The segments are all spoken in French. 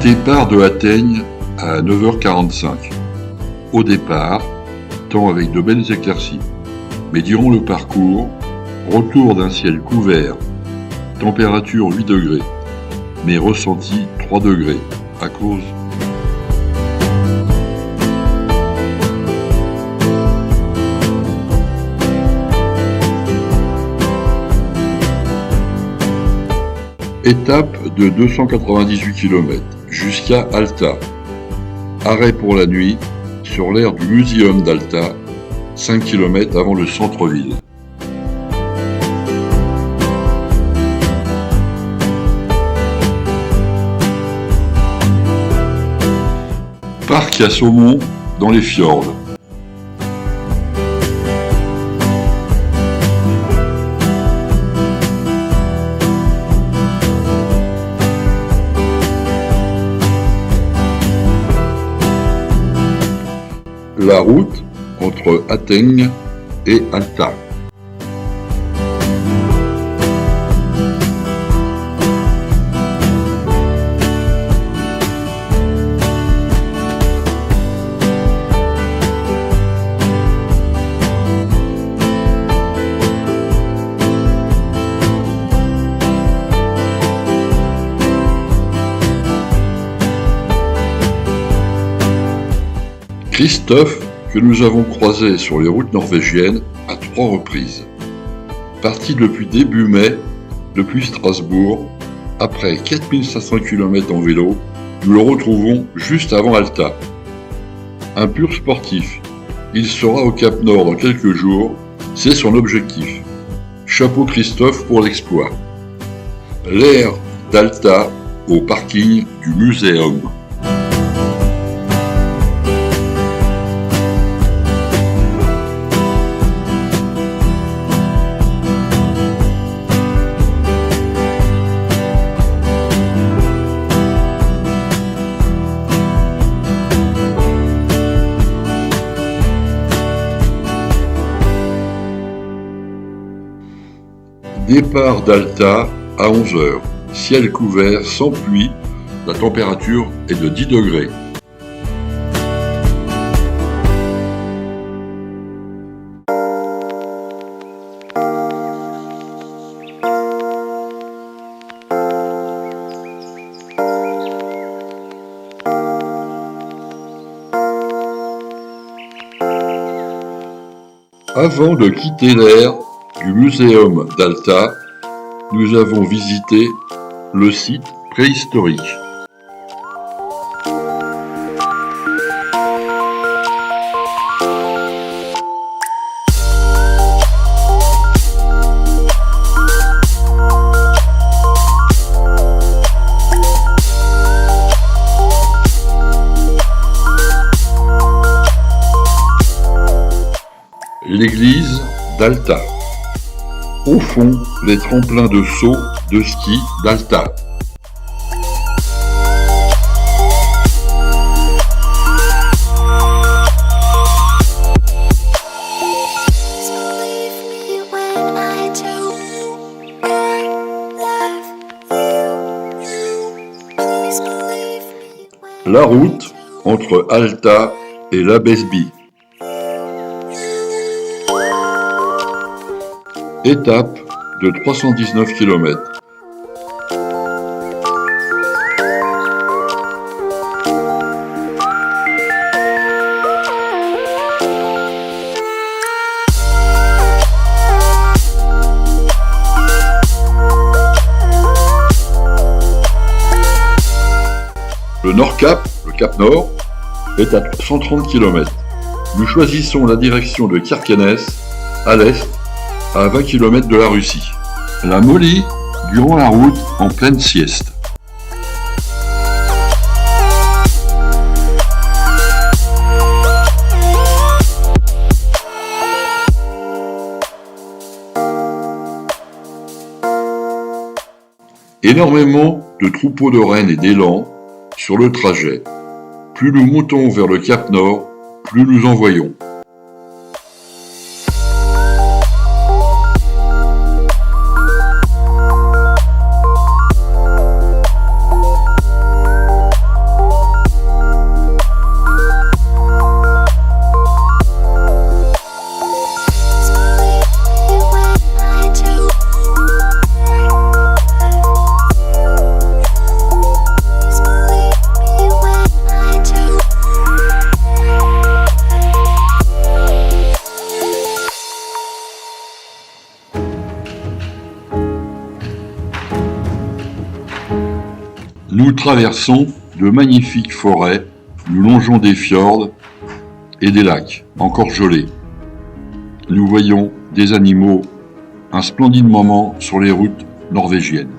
Départ de Atteigne à 9h45. Au départ, temps avec de belles éclaircies. Mais durant le parcours, retour d'un ciel couvert, température 8 degrés, mais ressenti 3 degrés à cause étape de 298 km jusqu'à Alta. Arrêt pour la nuit sur l'aire du Muséum d'Alta, 5 km avant le centre-ville. Parc à saumon dans les fjords. La route entre Atteigne et Alta. Christophe, que nous avons croisé sur les routes norvégiennes à 3 reprises. Parti depuis début mai, depuis Strasbourg, après 4500 km en vélo, nous le retrouvons juste avant Alta. Un pur sportif, il sera au Cap Nord dans quelques jours, c'est son objectif. Chapeau Christophe pour l'exploit. L'aire d'Alta au parking du Muséum. Départ d'Alta à 11h, ciel couvert sans pluie, la température est de 10 degrés. Avant de quitter l'aire du Muséum d'Alta, nous avons visité le site préhistorique. L'église d'Alta. Au fond, les tremplins de saut de ski d'Alta. La route entre Alta et l'Abbesby. Étape de 319 km. Le Nord-Cap, le Cap Nord, est à 130 km. Nous choisissons la direction de Kirkenes, à l'est, à 20 km de la Russie. La molly durant la route en pleine sieste. Énormément de troupeaux de rennes et d'élans sur le trajet. Plus nous montons vers le Cap Nord, plus nous en voyons. Nous traversons de magnifiques forêts, nous longeons des fjords et des lacs encore gelés. Nous voyons des animaux, un splendide moment sur les routes norvégiennes.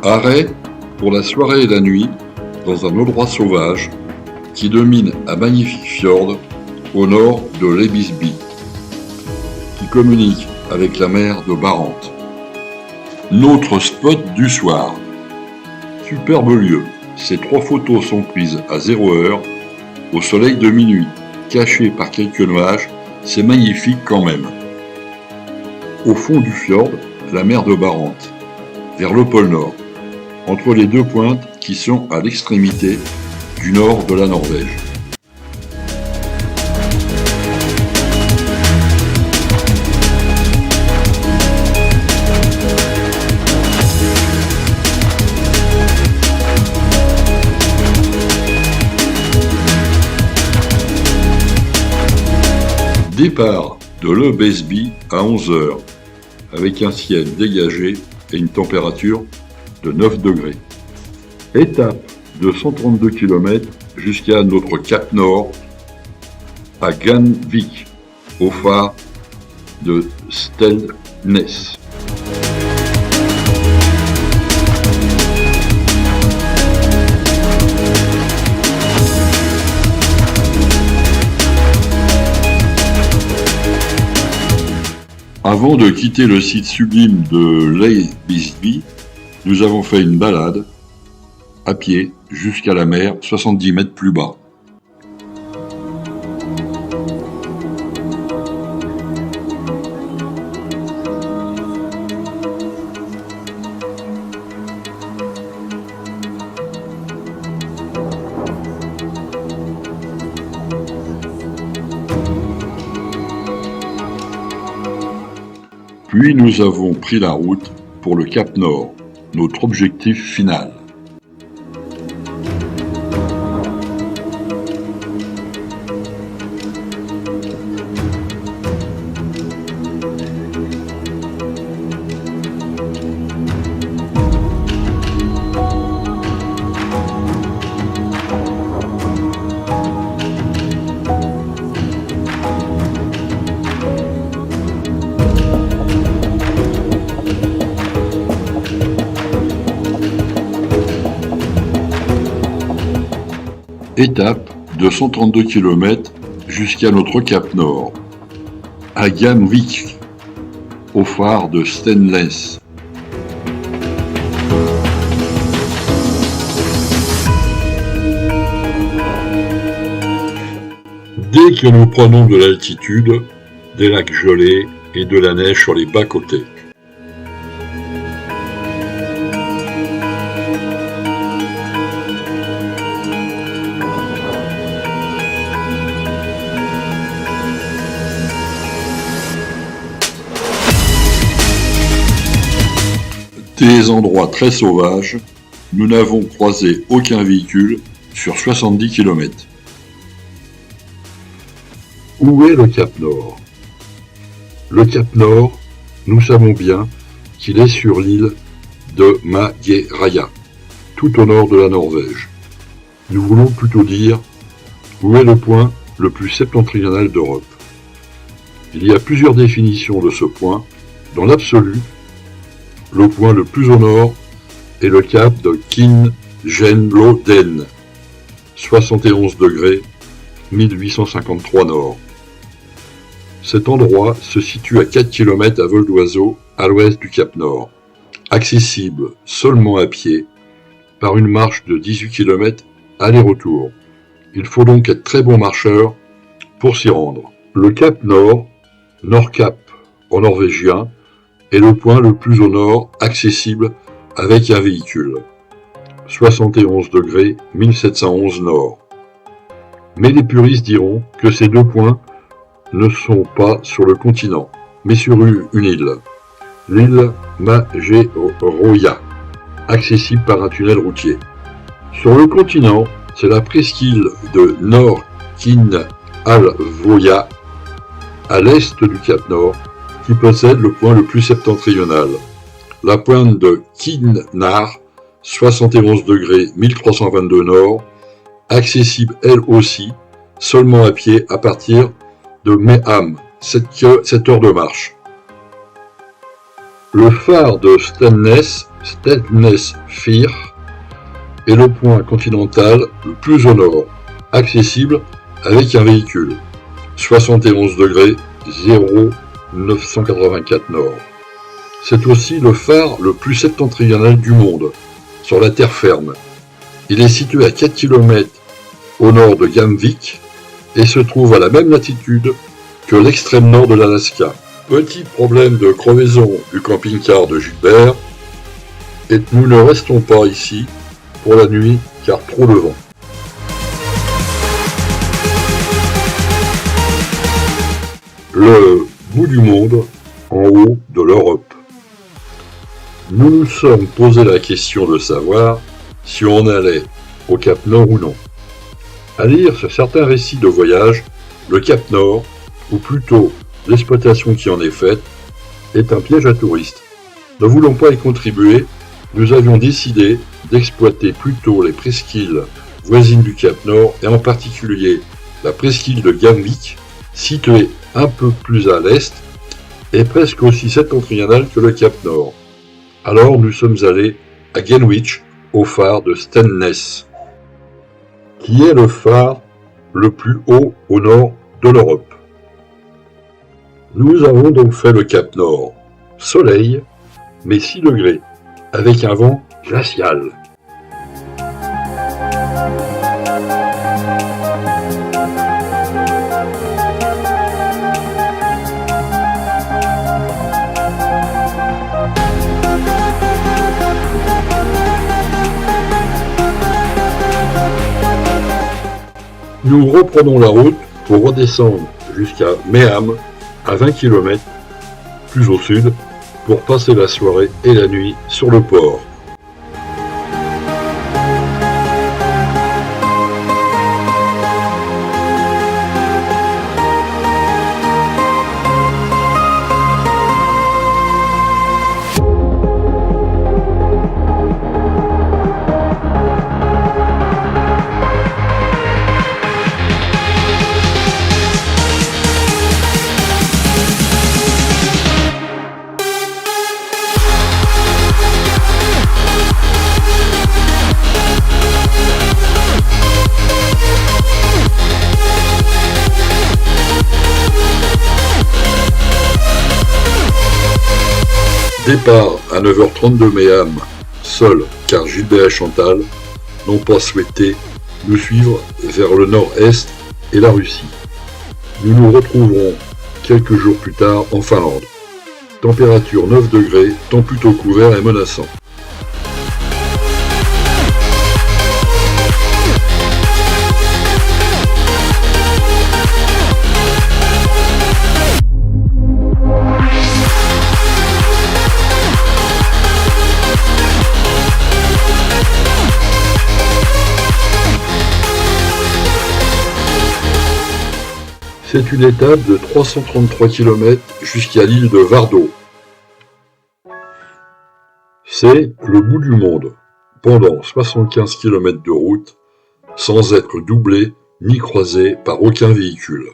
Arrêt pour la soirée et la nuit dans un endroit sauvage qui domine un magnifique fjord au nord de Lebesby, qui communique avec la mer de Barents. Notre spot du soir. Superbe lieu. Ces 3 photos sont prises à 0 heure, au soleil de minuit, cachées par quelques nuages. C'est magnifique quand même. Au fond du fjord, la mer de Barents, vers le pôle Nord, entre les 2 pointes qui sont à l'extrémité du nord de la Norvège. Départ de Lebesby à 11 h avec un ciel dégagé et une température de 9 degrés. Étape de 132 km jusqu'à notre cap Nord à Ganvik, au phare de Stelnes. Avant de quitter le site sublime de Lebesby, nous avons fait une balade à pied jusqu'à la mer, 70 mètres plus bas. Puis nous avons pris la route pour le Cap Nord, notre objectif final. Étape de 132 km jusqu'à notre cap Nord, à Ganvik, au phare de Stelnes. Dès que nous prenons de l'altitude, des lacs gelés et de la neige sur les bas-côtés. Des endroits très sauvages, nous n'avons croisé aucun véhicule sur 70 km. Où est le Cap Nord? Le Cap Nord, nous savons bien qu'il est sur l'île de Magerøya, tout au nord de la Norvège. Nous voulons plutôt dire où est le point le plus septentrional d'Europe. Il y a plusieurs définitions de ce point. Dans l'absolu, le point le plus au nord est le cap de Kingenlåden, 71 degrés, 1853 nord. Cet endroit se situe à 4 km à vol d'oiseau à l'ouest du Cap Nord, accessible seulement à pied par une marche de 18 km aller-retour. Il faut donc être très bon marcheur pour s'y rendre. Le Cap Nord, Nordkap en norvégien, est le point le plus au nord accessible avec un véhicule. 71 degrés, 1711 nord. Mais les puristes diront que ces 2 points ne sont pas sur le continent, mais sur une île, l'île Mageroya, accessible par un tunnel routier. Sur le continent, c'est la presqu'île de Nor-Kin-Alvoya, à l'est du Cap Nord, qui possède le point le plus septentrional. La pointe de Kinnar, 71 degrés 1322 nord, accessible elle aussi seulement à pied à partir de Meham, 7 heures de marche. Le phare de Stelnes Fyr, est le point continental le plus au nord, accessible avec un véhicule, 71 degrés 0984 nord. C'est aussi le phare le plus septentrional du monde, sur la terre ferme. Il est situé à 4 km au nord de Gamvik et se trouve à la même latitude que l'extrême nord de l'Alaska. Petit problème de crevaison du camping-car de Gilbert, et nous ne restons pas ici pour la nuit car trop de vent. Le bout du monde en haut de l'Europe. Nous nous sommes posé la question de savoir si on allait au Cap Nord ou non. À lire sur certains récits de voyage, le Cap Nord, ou plutôt l'exploitation qui en est faite, est un piège à touristes. Ne voulant pas y contribuer, nous avions décidé d'exploiter plutôt les presqu'îles voisines du Cap Nord et en particulier la presqu'île de Gamvik, située un peu plus à l'est et presque aussi septentrionale que le Cap Nord. Alors nous sommes allés à Greenwich, au phare de Stelnes, qui est le phare le plus haut au nord de l'Europe. Nous avons donc fait le Cap Nord. Soleil, mais 6 degrés, avec un vent glacial. Nous reprenons la route pour redescendre jusqu'à Meham, à 20 km plus au sud, pour passer la soirée et la nuit sur le port. Départ à 9h30 de Meham, seul car Gilbert et Chantal n'ont pas souhaité nous suivre vers le nord-est et la Russie. Nous nous retrouverons quelques jours plus tard en Finlande. Température 9 degrés, temps plutôt couvert et menaçant. C'est une étape de 333 km jusqu'à l'île de Vardo. C'est le bout du monde, pendant 75 km de route, sans être doublé ni croisé par aucun véhicule.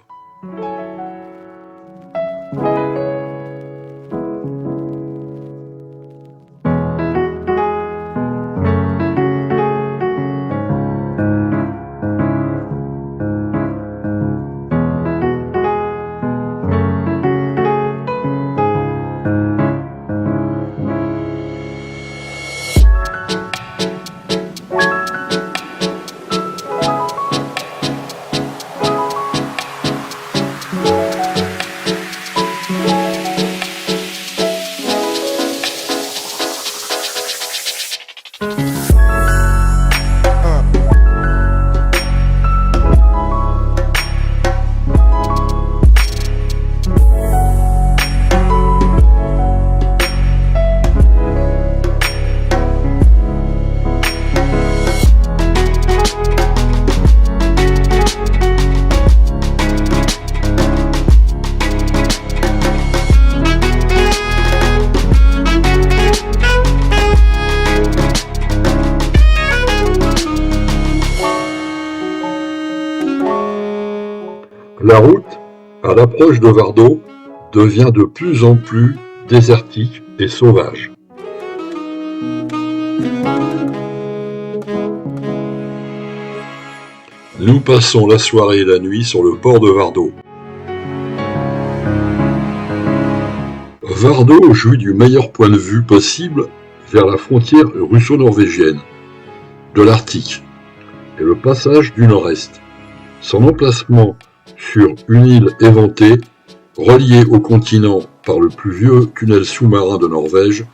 La route, à l'approche de Vardø, devient de plus en plus désertique et sauvage. Nous passons la soirée et la nuit sur le port de Vardø. Vardø jouit du meilleur point de vue possible vers la frontière russo-norvégienne de l'Arctique et le passage du Nord-Est. Son emplacement sur une île éventée, reliée au continent par le plus vieux tunnel sous-marin de Norvège,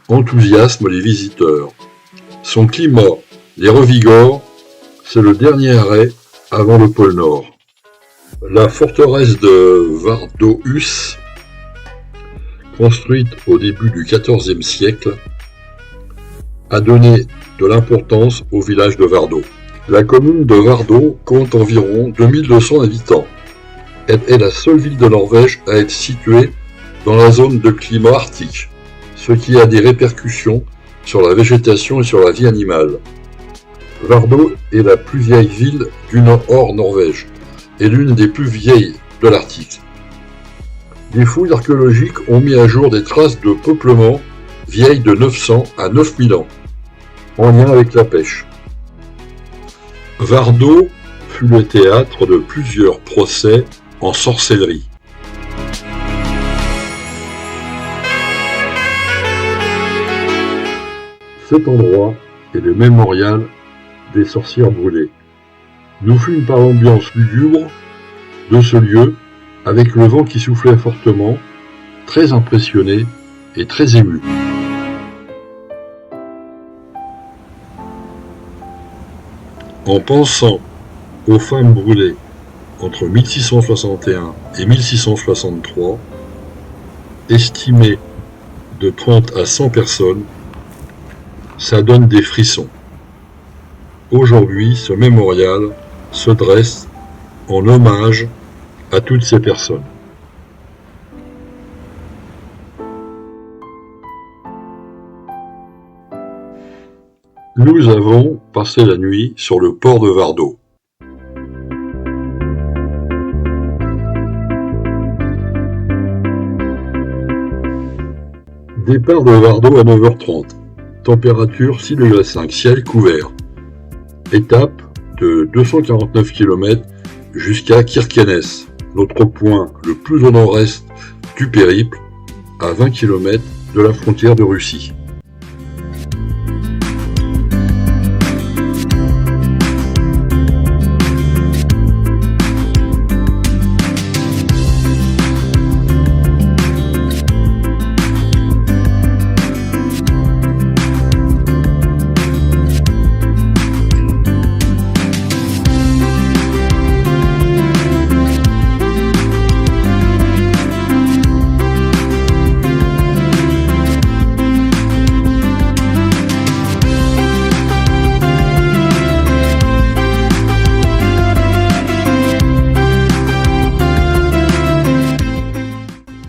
enthousiasme les visiteurs. Son climat les revigore, c'est le dernier arrêt avant le pôle Nord. La forteresse de Vardøhus, construite au début du XIVe siècle, a donné de l'importance au village de Vardø. La commune de Vardø compte environ 2200 habitants. Elle est la seule ville de Norvège à être située dans la zone de climat arctique, ce qui a des répercussions sur la végétation et sur la vie animale. Vardø est la plus vieille ville du Nord-Norvège et l'une des plus vieilles de l'Arctique. Des fouilles archéologiques ont mis à jour des traces de peuplement vieilles de 900 à 9000 ans, en lien avec la pêche. Vardø fut le théâtre de plusieurs procès en sorcellerie. Cet endroit est le mémorial des sorcières brûlées. Nous fûmes par l'ambiance lugubre de ce lieu, avec le vent qui soufflait fortement, très impressionnés et très émus. En pensant aux femmes brûlées entre 1661 et 1663, estimées de 30 à 100 personnes, ça donne des frissons. Aujourd'hui, ce mémorial se dresse en hommage à toutes ces personnes. Nous avons passé la nuit sur le port de Vardø. Départ de Vardø à 9h30. Température 6,5 degrés, ciel couvert. Étape de 249 km jusqu'à Kirkenes, notre point le plus au nord-est du périple, à 20 km de la frontière de Russie.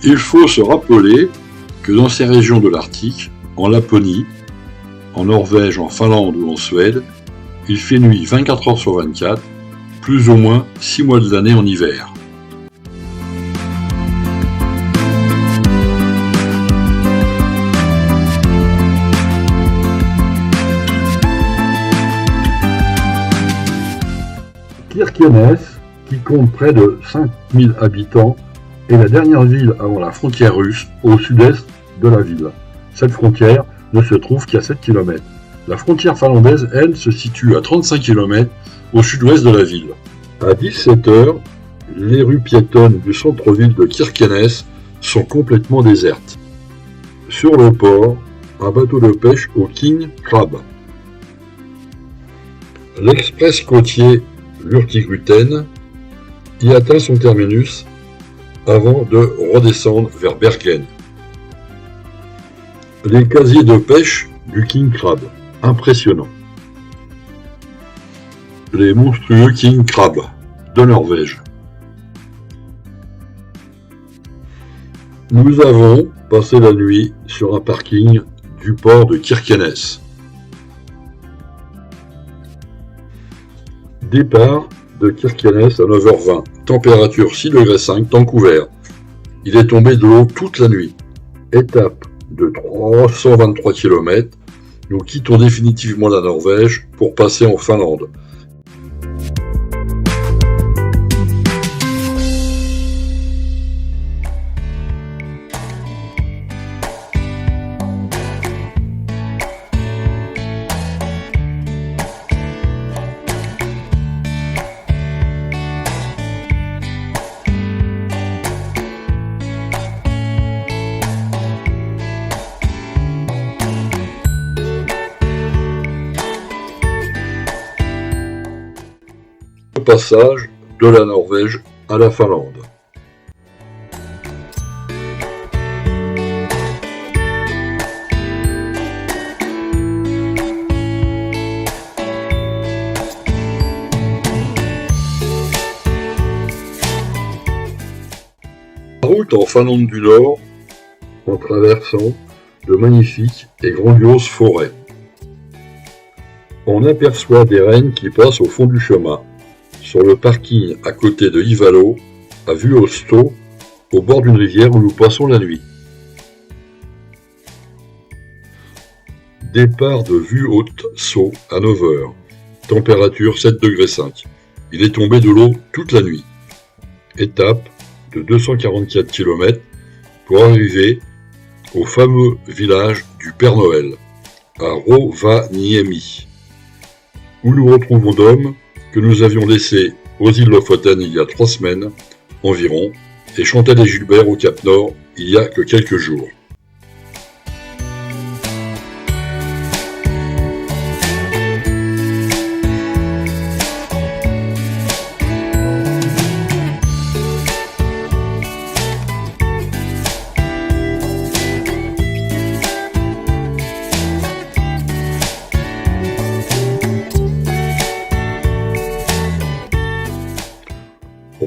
Il faut se rappeler que dans ces régions de l'Arctique, en Laponie, en Norvège, en Finlande ou en Suède, il fait nuit 24 heures sur 24, plus ou moins 6 mois de l'année en hiver. Kirkenes, qui compte près de 5000 habitants, est la dernière ville avant la frontière russe, au sud-est de la ville. Cette frontière ne se trouve qu'à 7 km. La frontière finlandaise, elle, se situe à 35 km au sud-ouest de la ville. À 17h, les rues piétonnes du centre-ville de Kirkenes sont complètement désertes. Sur le port, un bateau de pêche au King Crab. L'express côtier Hurtigruten y atteint son terminus avant de redescendre vers Bergen. Les casiers de pêche du King Crab, impressionnants. Les monstrueux King Crab de Norvège. Nous avons passé la nuit sur un parking du port de Kirkenes. Départ de Kirkenes à 9h20. température 6,5 degrés, temps couvert. Il est tombé de l'eau toute la nuit. Étape de 323 km, nous quittons définitivement la Norvège pour passer en Finlande. Passage de la Norvège à la Finlande. La route en Finlande du Nord en traversant de magnifiques et grandioses forêts. On aperçoit des rennes qui passent au fond du chemin. Sur le parking à côté de Ivalo, à Vuosto, au bord d'une rivière où nous passons la nuit. Départ de Vuosto à 9h, température 7,5 degrés. Il est tombé de l'eau toute la nuit. Étape de 244 km pour arriver au fameux village du Père Noël, à Rovaniemi, où nous retrouvons Dom, que nous avions laissé aux îles Lofoten il y a 3 semaines environ, et Chantal et Gilbert au Cap Nord il y a que quelques jours.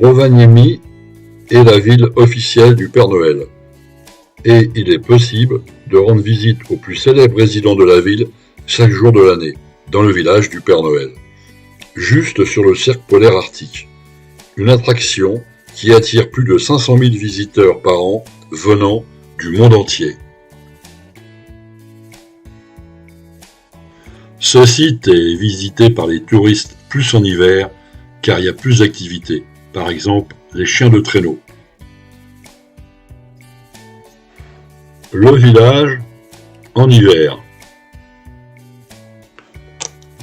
Rovaniemi est la ville officielle du Père Noël, et il est possible de rendre visite au plus célèbre résident de la ville chaque jour de l'année, dans le village du Père Noël, juste sur le cercle polaire arctique. Une attraction qui attire plus de 500 000 visiteurs par an venant du monde entier. Ce site est visité par les touristes plus en hiver, car il y a plus d'activités. Par exemple, les chiens de traîneau. Le village en hiver.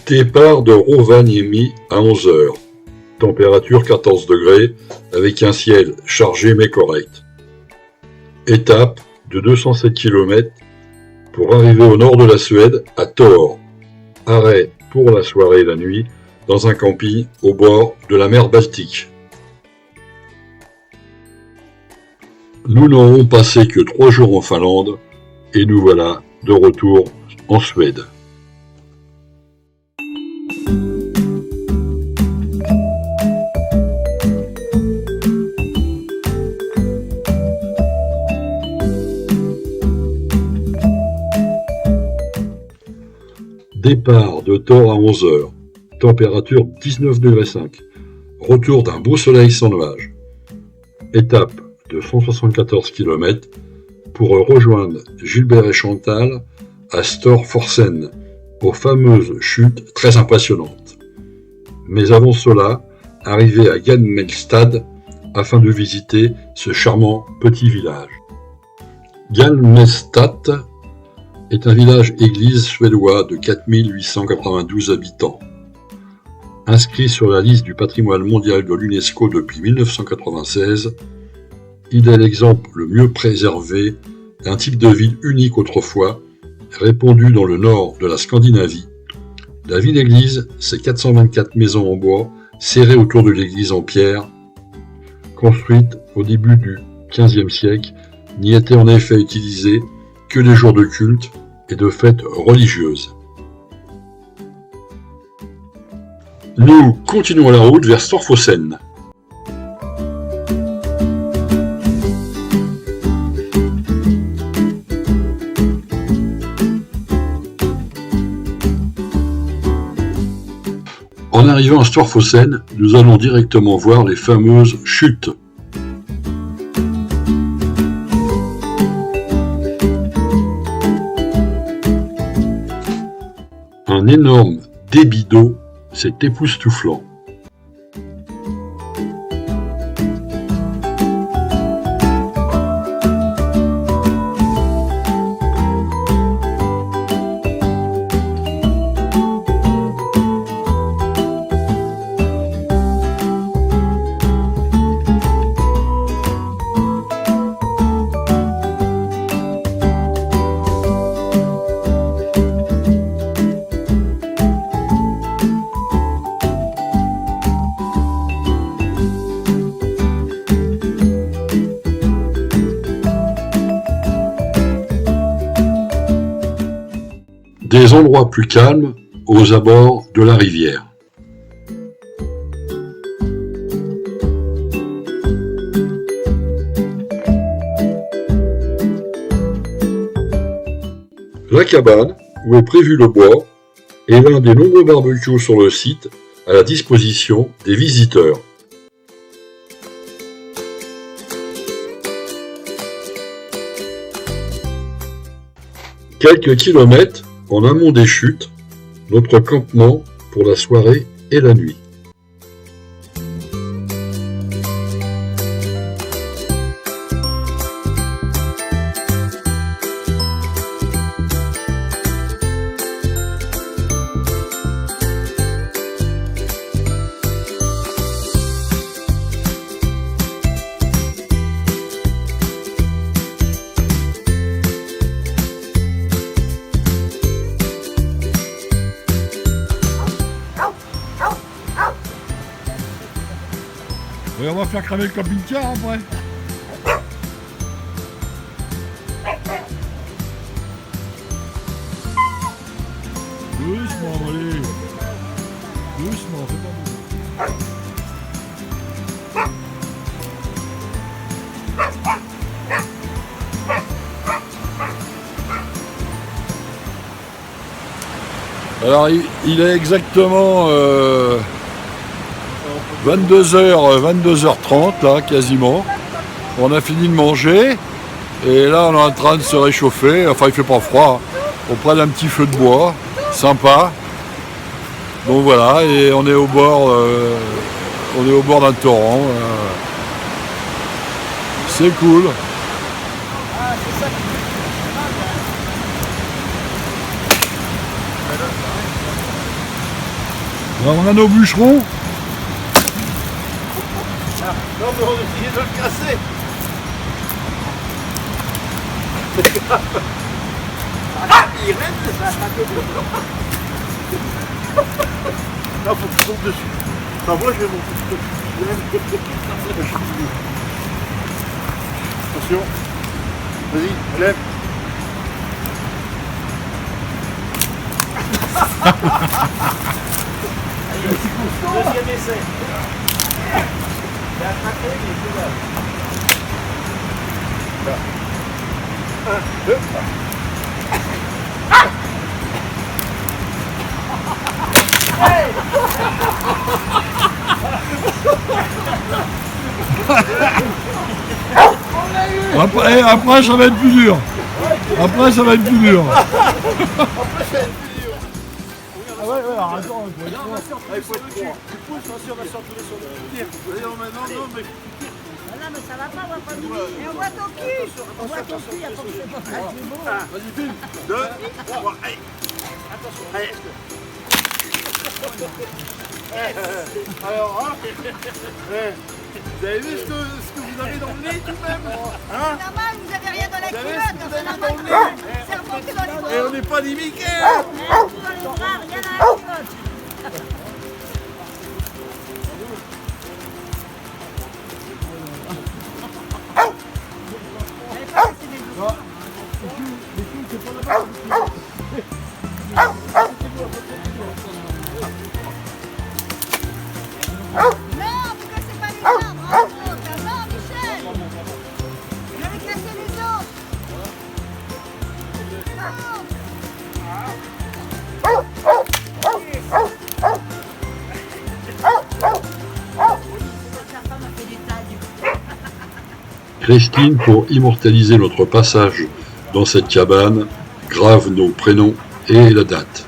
Départ de Rovaniemi à 11h. Température 14 degrés, avec un ciel chargé mais correct. Étape de 207 km pour arriver au nord de la Suède, à Tor. Arrêt pour la soirée et la nuit dans un camping au bord de la mer Baltique. Nous n'aurons passé que 3 jours en Finlande et nous voilà de retour en Suède. Départ de Tor à 11h, température 19,5 degrés. Retour d'un beau soleil sans nuages. Étape de 174 km pour rejoindre Gilbert et Chantal à Storforsen, aux fameuses chutes très impressionnantes. Mais avant cela, arriver à Galmelstad afin de visiter ce charmant petit village. Galmelstad est un village-église suédois de 4892 habitants. Inscrit sur la liste du patrimoine mondial de l'UNESCO depuis 1996, il est l'exemple le mieux préservé d'un type de ville unique autrefois, répandu dans le nord de la Scandinavie. La ville-église, c'est 424 maisons en bois, serrées autour de l'église en pierre, construite au début du XVe siècle, n'y était en effet utilisée que les jours de culte et de fêtes religieuses. Nous continuons la route vers Storforsen. En arrivant à Storphosen, nous allons directement voir les fameuses chutes. Un énorme débit d'eau, c'est époustouflant. Des endroits plus calmes aux abords de la rivière. La cabane, où est prévu le bois, est l'un des nombreux barbecues sur le site à la disposition des visiteurs. Quelques kilomètres en amont des chutes, notre campement pour la soirée et la nuit. Et on va faire cramer le camping-car après. Doucement, allez. Doucement, fais pas mourir. Alors il est exactement 22h30 là quasiment. On a fini de manger et là on est en train de se réchauffer. Enfin il fait pas froid, auprès d'un petit feu de bois, sympa. Donc voilà, et on est au bord d'un torrent. C'est cool. Alors on a nos bûcherons. Non mais on essayait de le casser. Il reste ça. Là faut que tu tombes dessus. Enfin moi je vais monter dessus. Attention. Vas-y, lève. Deuxième essai. Il a attrapé, mais c'est là. 1, 2. Après ça va être plus dur. Après ça va être plus dur. Ah ouais, arrête, il faut être droit. Tu pousses, on va s'entourner sur le tir. Non, mais non, mais... Non, mais ça va pas, on va pas nous. Et on voit ton cul. On voit ton cul, il faut que c'est pas ça. Vas-y, filme. 2, 3, allez. Attention, allez. Alors, hein, vous avez vu ce que vous avez dans le nez tout de même, hein? C'est normal, vous avez rien dans la Vous avez culotte. ce que vous C'est avez normal. dans le nez. C'est remonté dans les bras. Et on n'est pas des Mickey, hein? Tout dans les bras, rien dans la culotte. Allez, pas casser des os. Non, vous cassez pas les os. Bravo, ça va, Michel. Vous avez cassé les os. Non. Christine, pour immortaliser notre passage dans cette cabane, grave nos prénoms et la date.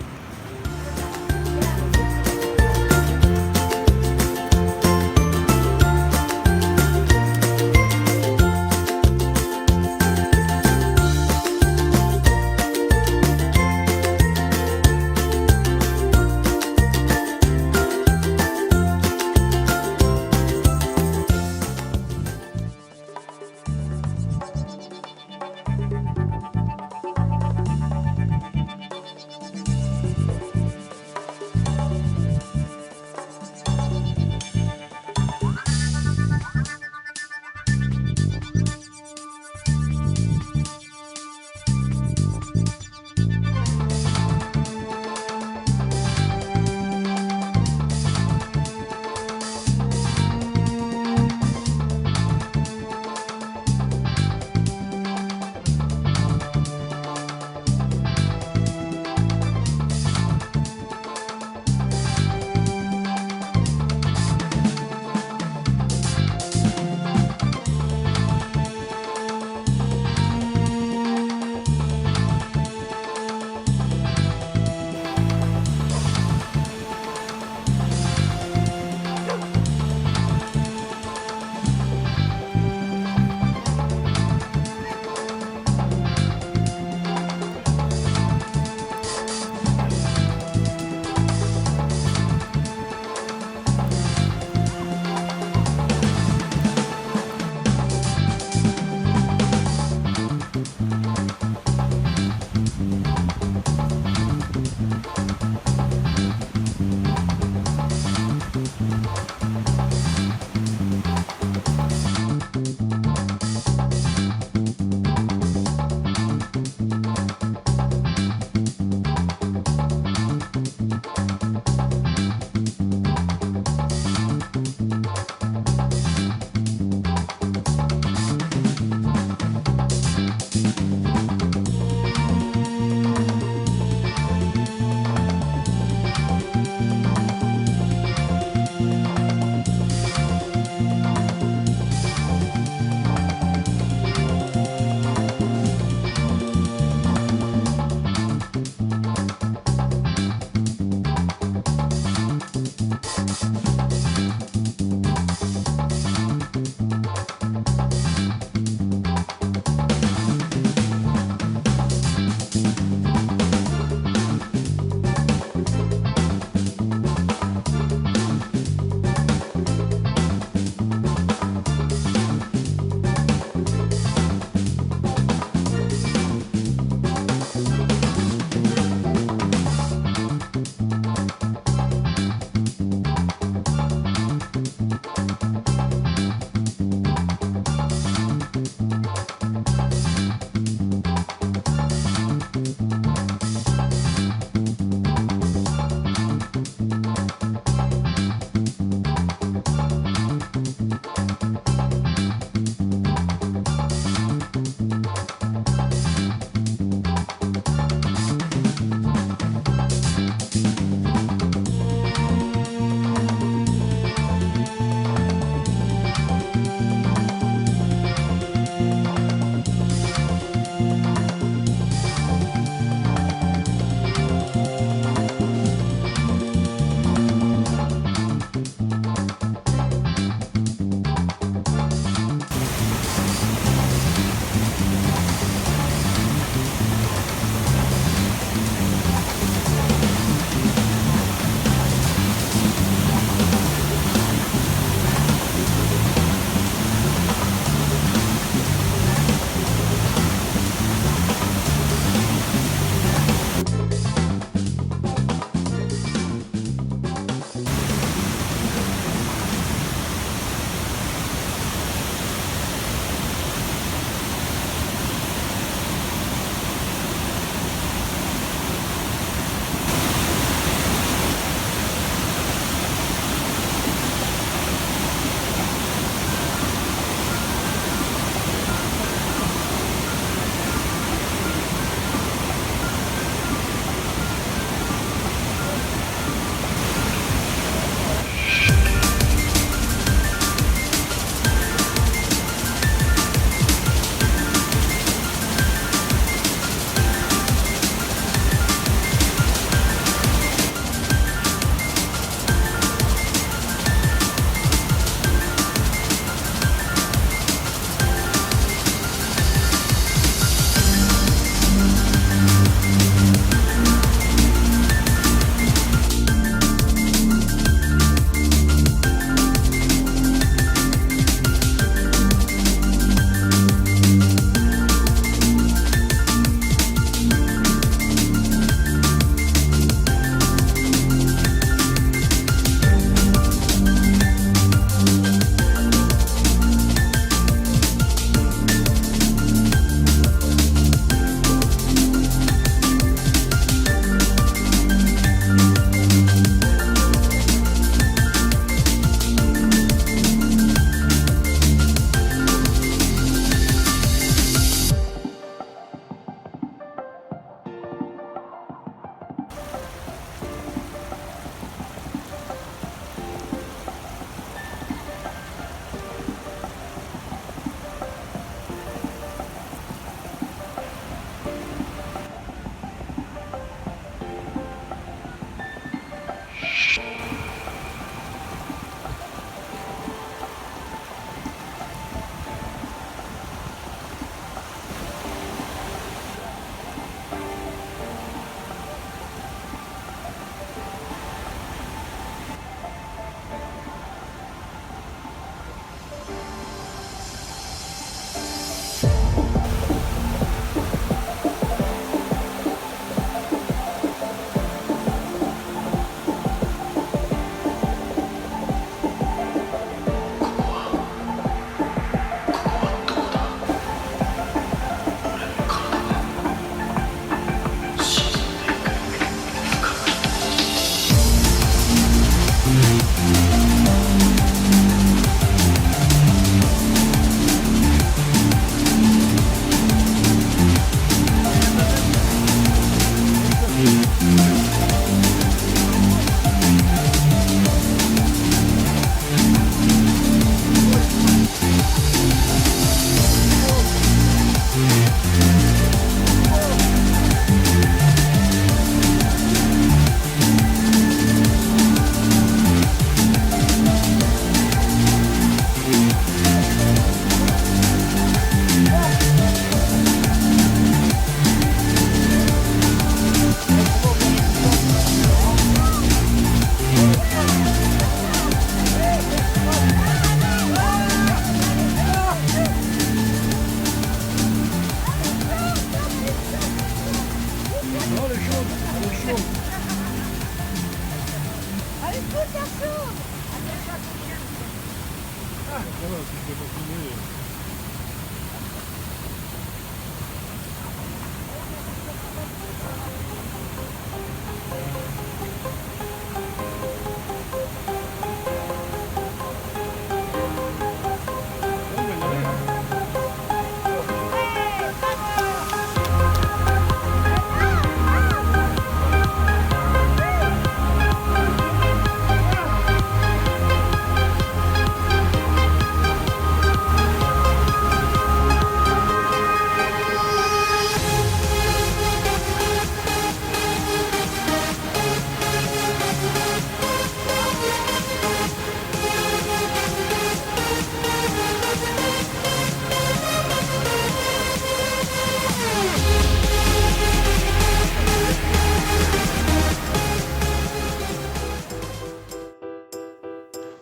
faire chaud.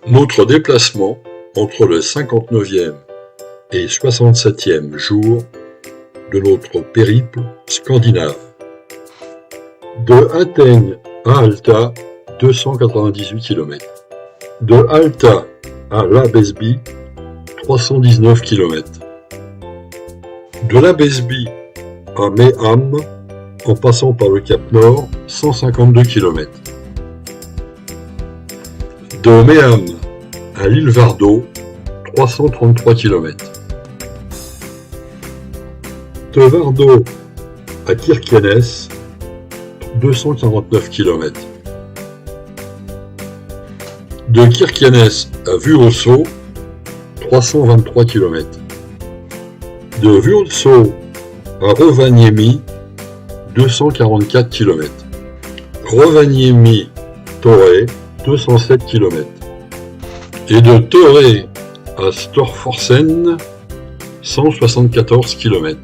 Notre déplacement entre le 59e et 67e jour de notre périple scandinave. De Athènes à Alta, 298 km. De Alta à Labesby, 319 km. De Labesby à Meham, en passant par le Cap Nord, 152 km. De Meham à l'île Vardo, 333 km. De Vardo à Kirkenes, 249 km. De Kirkenes à Vuoso, 323 km. De Vuoso à Rovaniemi, 244 km. Rovaniemi-Torre, 207 km. Et de Torre à Storforsen, 174 km.